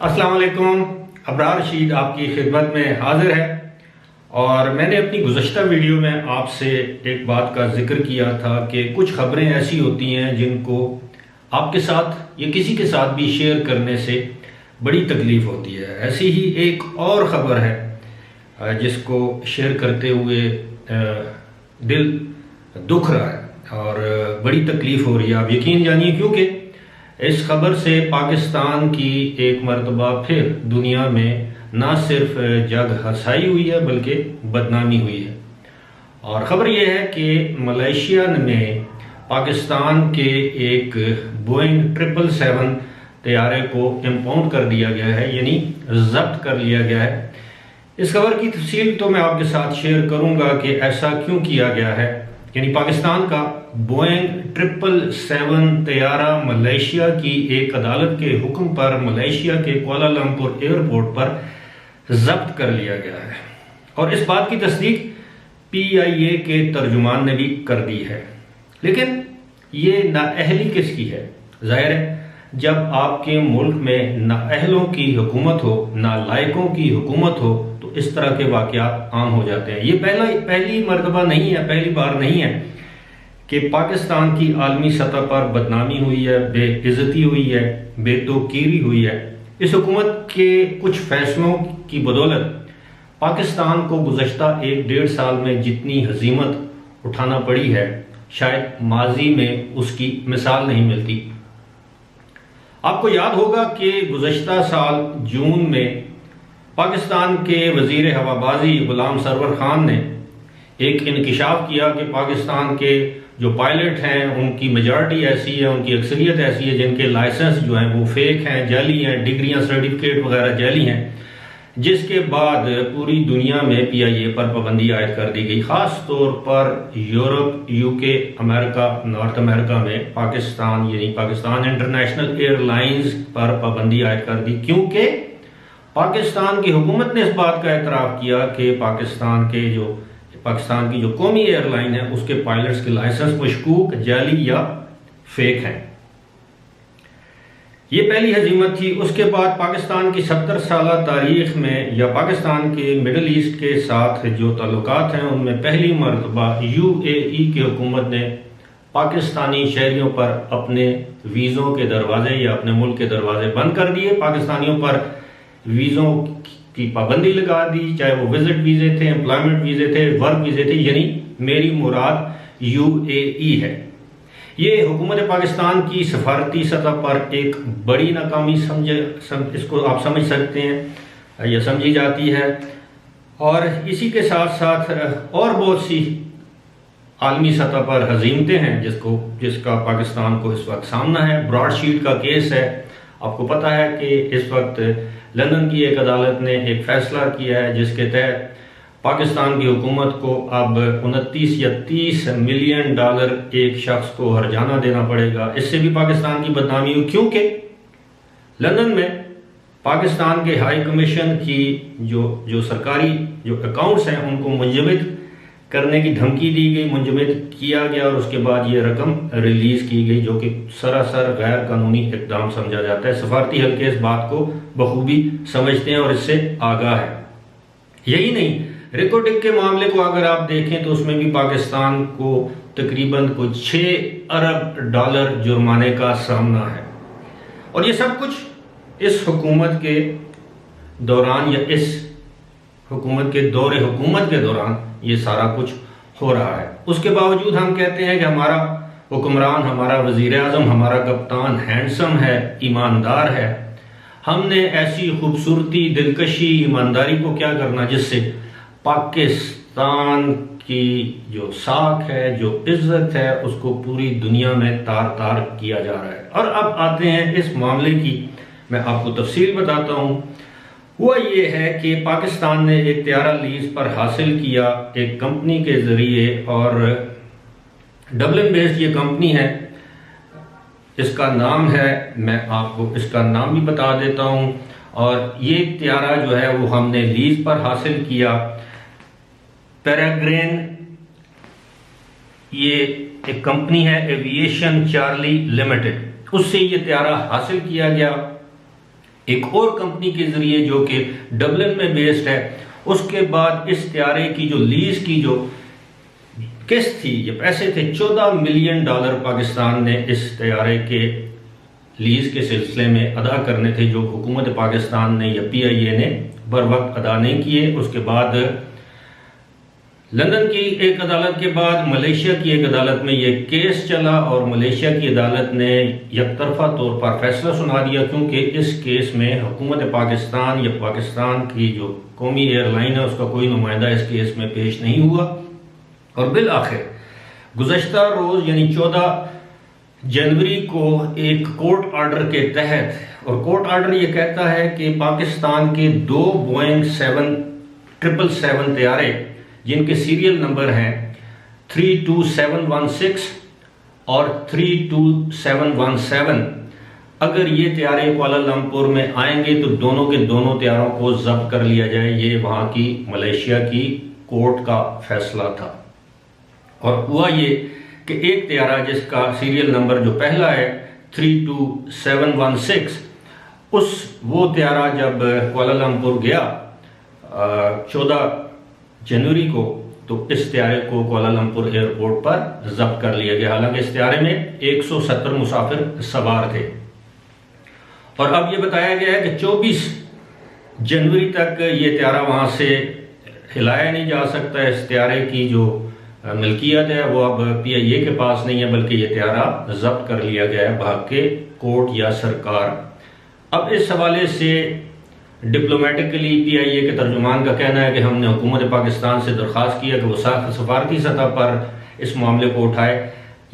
अस्सलाम वालेकुम। अबरार रशीद आपकी खिदमत में हाजिर है। और मैंने अपनी गुज़श्ता वीडियो में आपसे एक बात का जिक्र किया था कि कुछ खबरें ऐसी होती हैं जिनको आपके साथ या किसी के साथ भी शेयर करने से बड़ी तकलीफ़ होती है। ऐसी ही एक और ख़बर है जिसको शेयर करते हुए दिल दुख रहा है और बड़ी तकलीफ़ हो रही है। आप यकीन जानिए, क्योंकि इस खबर से पाकिस्तान की एक मरतबा फिर दुनिया में ना सिर्फ जग हंसाई हुई है बल्कि बदनामी हुई है। और ख़बर यह है कि मलेशिया में पाकिस्तान के एक बोइंग 777 तैयारे को इम्पाउंड कर दिया गया है, यानी जब्त कर लिया गया है। इस खबर की तफसील तो मैं आपके साथ शेयर करूंगा कि ऐसा क्यों किया गया है। यानी पाकिस्तान का बोइंग 777 तैयारा मलेशिया की एक अदालत के हुक्म पर मलेशिया के कुआलालंपुर एयरपोर्ट पर जब्त कर लिया गया है। और इस बात की तस्दीक PIA के तर्जुमान ने भी कर दी है। लेकिन ये नाअहली किसकी है? जाहिर है, जब आपके मुल्क में नाअहलों की हुकूमत हो, नालायकों की हुकूमत हो, तो इस तरह के वाक़यात आम हो जाते हैं। ये पहली मरतबा नहीं है, पहली बार नहीं है कि पाकिस्तान की आलमी सतह पर बदनामी हुई है, बेइज्जती हुई है, बेतौकीरी हुई है। इस हुकूमत के कुछ फैसलों की बदौलत पाकिस्तान को गुज़श्ता 1-1.5 साल में जितनी हजीमत उठाना पड़ी है, शायद माजी में उसकी मिसाल नहीं मिलती। आपको याद होगा कि गुज़श्ता साल जून में पाकिस्तान के वज़ीर हवाबाजी गुलाम सरवर खान ने एक इंकिशाफ किया कि पाकिस्तान के जो पायलट हैं उनकी मेजॉरिटी ऐसी है, उनकी अक्सरियत ऐसी है जिनके लाइसेंस जो हैं वो फेक हैं, जाली हैं, डिग्रियां सर्टिफिकेट वगैरह जाली हैं। जिसके बाद पूरी दुनिया में PIA पर पाबंदी आयद कर दी गई। ख़ास तौर पर Europe, UK, America, north America में पाकिस्तान यानी पाकिस्तान इंटरनेशनल एयरलाइंस पर पाबंदी आयद कर दी, क्योंकि पाकिस्तान की हुकूमत ने इस बात का एतराफ़ किया कि पाकिस्तान की जो कौमी एयरलाइन है उसके पायलट्स के लाइसेंस मशकूक, जाली या फेक हैं। ये पहली हजीमत थी। उसके बाद पाकिस्तान की 70 साला तारीख में या पाकिस्तान के मिडल ईस्ट के साथ जो ताल्लुकात हैं उनमें पहली मरतबा UAE की हुकूमत ने पाकिस्तानी शहरियों पर अपने वीज़ों के दरवाजे या अपने मुल्क के दरवाजे बंद कर दिए। पाकिस्तानियों पर वीज़ों की पाबंदी लगा दी, चाहे वो विजिट वीज़े थे, एम्प्लॉयमेंट वीज़े थे, वर्क वीज़े थे, यानी मेरी मुराद UAE है। ये हुकूमत पाकिस्तान की सफारती सतह पर एक बड़ी नाकामी इसको आप समझ सकते हैं या समझी जाती है। और इसी के साथ साथ और बहुत सी आलमी सतह पर हजीमतें हैं जिसका पाकिस्तान को इस वक्त सामना है। ब्रॉडशीट का केस है। आपको पता है कि इस वक्त लंदन की एक अदालत ने एक फैसला किया है जिसके तहत पाकिस्तान की हुकूमत को अब 29 या 30 मिलियन डॉलर एक शख्स को हर्जाना देना पड़ेगा। इससे भी पाकिस्तान की बदनामी हुई, क्योंकि लंदन में पाकिस्तान के हाई कमीशन की जो सरकारी जो अकाउंट्स हैं उनको मुंजमद करने की धमकी दी गई, मुंजमद किया गया और उसके बाद ये रकम रिलीज की गई, जो कि सरासर गैर कानूनी इकदाम समझा जाता है। सफारती हल्के इस बात को बखूबी समझते हैं और इससे आगाह है। यही नहीं, रिकॉर्डिंग के मामले को अगर आप देखें तो उसमें भी पाकिस्तान को तकरीबन कुछ 6 अरब डॉलर जुर्माने का सामना है। और ये सब कुछ इस हुकूमत के दौरान या इस हुकूमत के दौरे हुकूमत के दौरान ये सारा कुछ हो रहा है। उसके बावजूद हम कहते हैं कि हमारा हुक्मरान, हमारा वजीर आजम, हमारा कप्तान हैंडसम है, ईमानदार है। हमने ऐसी खूबसूरती, दिलकशी, ईमानदारी को क्या करना जिससे पाकिस्तान की जो साख है, जो इज्जत है, उसको पूरी दुनिया में तार तार किया जा रहा है। और अब आते हैं इस मामले की मैं आपको तफसील बताता हूँ। हुआ ये है कि पाकिस्तान ने एक तैयारा लीज पर हासिल किया एक कंपनी के ज़रिए, और डबलिन बेस्ड ये कंपनी है। इसका नाम है, मैं आपको इसका नाम भी बता देता हूँ। और ये तैयारा जो है वो हमने लीज पर हासिल किया। पेरेग्रीन ये एक कंपनी है, एविएशन चार्ली लिमिटेड, उससे ये तैयारा हासिल किया गया। एक और कंपनी के जरिए जो कि डबलिन में बेस्ड है। उसके बाद इस तैयारे की जो लीज की जो किस्त थी, ये पैसे थे $14 मिलियन पाकिस्तान ने इस तैयारे के लीज के सिलसिले में अदा करने थे, जो हुकूमत पाकिस्तान ने या PIA ने बर वक्त अदा नहीं किए। उसके बाद लंदन की एक अदालत के बाद मलेशिया की एक अदालत में ये केस चला और मलेशिया की अदालत ने यकतरफा तौर पर फैसला सुना दिया, क्योंकि इस केस में हुकूमत पाकिस्तान या पाकिस्तान की जो कौमी एयरलाइन है उसका कोई नुमाइंदा इस केस में पेश नहीं हुआ। और बिल आखिर गुज़श्ता रोज यानी 14 जनवरी को एक कोर्ट ऑर्डर के तहत, और कोर्ट ऑर्डर ये कहता है कि पाकिस्तान के 2 बोइंग 777 तैयारे जिनके सीरियल नंबर हैं 32716 और 32717, अगर ये तैयारे कुआलालंपुर में आएंगे तो दोनों के दोनों तैयारों को जब्त कर लिया जाए। ये वहां की मलेशिया की कोर्ट का फैसला था। और हुआ ये कि एक तैयारा जिसका सीरियल नंबर जो पहला है 32716, वो तैयारा जब कुआलालंपुर गया 14 जनवरी को, तो इस तैयारे को कुआलालंपुर एयरपोर्ट पर जब्त कर लिया गया। हालांकि इस तैयारे में 170 मुसाफिर सवार थे। और अब यह बताया गया है कि 24 जनवरी तक ये तैयारा वहां से हिलाया नहीं जा सकता। इस तैयारे की जो मिल्कियत है वो अब PIA के पास नहीं है, बल्कि ये तैयारा जब्त कर लिया गया है भाग के कोर्ट या सरकार। अब इस हवाले से डिप्लोमेटिकली PIA के तर्जुमान का कहना है कि हमने हुकूमत पाकिस्तान से दरख्वास्त किया कि वो सफारती सतह पर इस मामले को उठाए।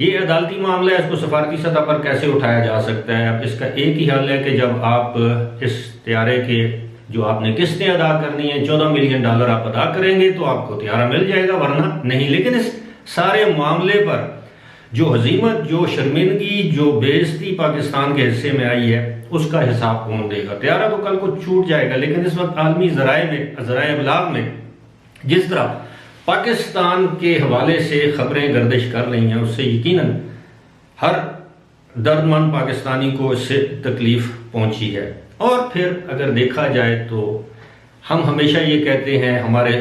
ये अदालती मामला है, इसको सफारती सतह पर कैसे उठाया जा सकता है? अब इसका एक ही हल है कि जब आप इस तैयारे के जो आपने किस्तें अदा करनी है $14 मिलियन आप अदा करेंगे तो आपको तैयारा मिल जाएगा, वरना नहीं। लेकिन इस सारे मामले पर जो हजीमत, जो शर्मिंदगी, जो बेइज्जती पाकिस्तान के हिस्से में आई है, उसका हिसाब कौन देगा? तैयारा तो कल को छूट जाएगा, लेकिन इस वक्त आलमी ज़राए इब्लाग में जिस तरह पाकिस्तान के हवाले से खबरें गर्दिश कर रही हैं, उससे यकीनन हर दर्दमंद पाकिस्तानी को इससे तकलीफ पहुंची है। और फिर अगर देखा जाए तो हम हमेशा ये कहते हैं, हमारे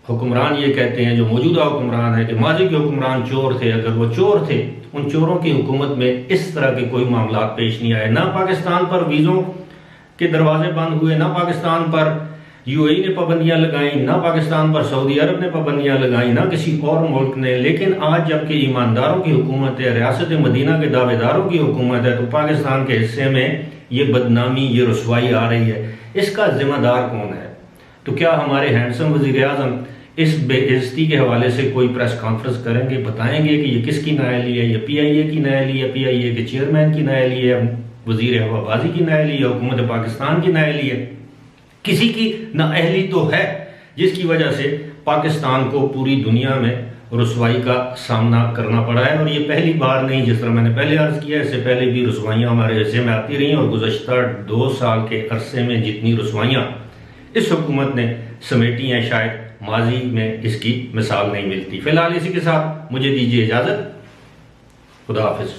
हुक्मरान ये कहते हैं, जो मौजूदा हुक्मरान है, कि माजी के हुक्मरान चोर थे। अगर वो चोर थे, उन चोरों की हुकूमत में इस तरह के कोई मामला पेश नहीं आए। ना पाकिस्तान पर वीज़ों के दरवाजे बंद हुए, ना पाकिस्तान पर UAE ने पाबंदियां लगाई, ना पाकिस्तान पर सऊदी अरब ने पाबंदियां लगाई, ना किसी और मुल्क ने। लेकिन आज जबकि ईमानदारों की हुकूमत है, रियासत मदीना के दावेदारों की हुकूमत है, तो पाकिस्तान के हिस्से में ये बदनामी, ये रुसवाई आ रही है। इसका जिम्मेदार कौन है? तो क्या हमारे हैंडसम वज़ीर आज़म इस बेइज्जती के हवाले से कोई प्रेस कॉन्फ्रेंस करेंगे, बताएंगे कि ये किसकी नाअहली है? ये PIA की नाअहली है, PIA के चेयरमैन की नाअहली है, वज़ीर हवाबाजी की नाअहली है, हुकूमत पाकिस्तान की नाअहली है? किसी की नाअहली तो है, जिसकी वजह से पाकिस्तान को पूरी दुनिया में रुसवाई का सामना करना पड़ा है। और ये पहली बार नहीं, जिस तरह मैंने पहले अर्ज किया, इससे पहले भी रुसवाइयाँ हमारे हिस्से में आती रही, और गुज़श्ता 2 साल के अरसे में जितनी रुसवाइयाँ इस हुकूमत ने समेटी हैं, शायद माजी में इसकी मिसाल नहीं मिलती। फिलहाल इसी के साथ मुझे दीजिए इजाज़त। खुदा हाफिज़।